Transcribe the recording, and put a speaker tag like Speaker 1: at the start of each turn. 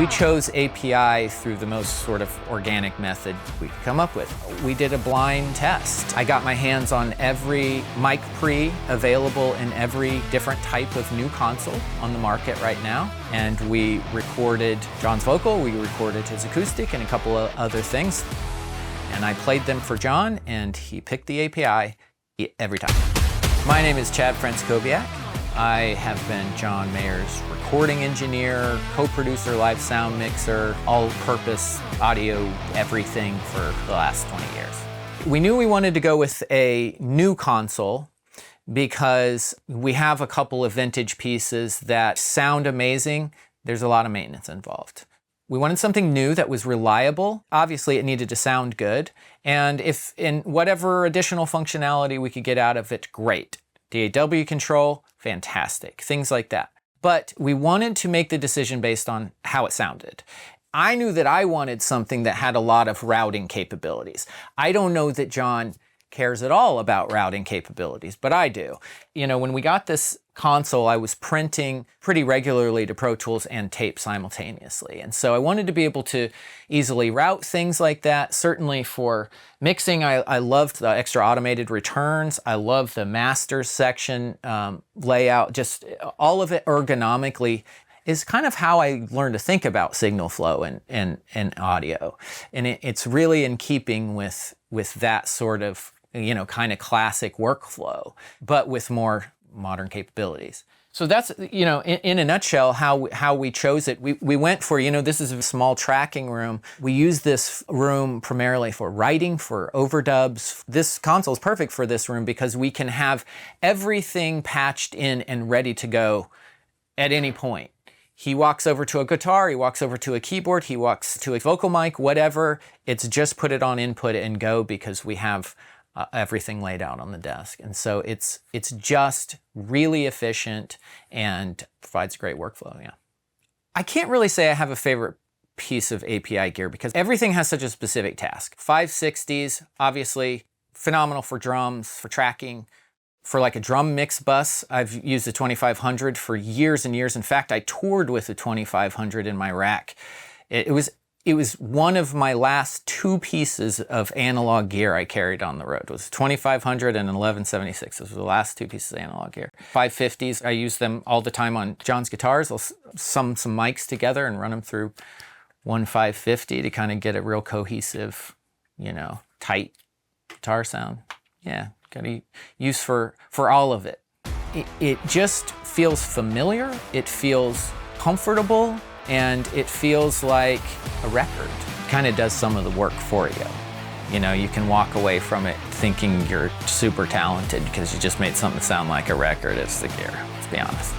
Speaker 1: We chose API through the most sort of organic method we could come up with. We did a blind test. I got my hands on every mic pre available in every different type of new console on the market right now. And we recorded John's vocal, we recorded his acoustic, and a couple of other things. And I played them for John, and he picked the API every time. My name is Franscoviak. I have been John Mayer's recording engineer, co-producer, live sound mixer, all-purpose audio everything for the last 20 years. We knew we wanted to go with a new console because we have a couple of vintage pieces that sound amazing. There's a lot of maintenance involved. We wanted something new that was reliable. Obviously, it needed to sound good. And if in whatever additional functionality we could get out of it, great. DAW control, fantastic, things like that. But we wanted to make the decision based on how it sounded. I knew that I wanted something that had a lot of routing capabilities. I don't know that John cares at all about routing capabilities, but I do. You know, when we got this console, I was printing pretty regularly to Pro Tools and tape simultaneously. And so I wanted to be able to easily route things like that. Certainly for mixing, I loved the extra automated returns. I love the masters section layout. Just all of it ergonomically is kind of how I learned to think about signal flow and audio. And it's really in keeping with that sort of, you know, kind of classic workflow, but with more modern capabilities. So that's, you know, in a nutshell, how we chose it. We went for, you know, this is a small tracking room. We use this room primarily for writing, for overdubs. This console is perfect for this room because we can have everything patched in and ready to go at any point. He walks over to a guitar, he walks over to a keyboard, he walks to a vocal mic, whatever. It's just put it on input and go because we have everything laid out on the desk. And so it's just really efficient and provides great workflow, yeah. I can't really say I have a favorite piece of API gear because everything has such a specific task. 560s, obviously, phenomenal for drums, for tracking. For like a drum mix bus, I've used the 2500 for years and years. In fact, I toured with the 2500 in my rack. It was one of my last two pieces of analog gear I carried on the road. It was 2500 and an 1176. Those were the last two pieces of analog gear. 550s, I use them all the time on John's guitars. I'll sum some mics together and run them through one 550 to kind of get a real cohesive, you know, tight guitar sound. Yeah, got a use for all of it. It just feels familiar. It feels comfortable. And it feels like a record. It kind of does some of the work for you. You know, you can walk away from it thinking you're super talented because you just made something sound like a record. It's the gear, let's be honest.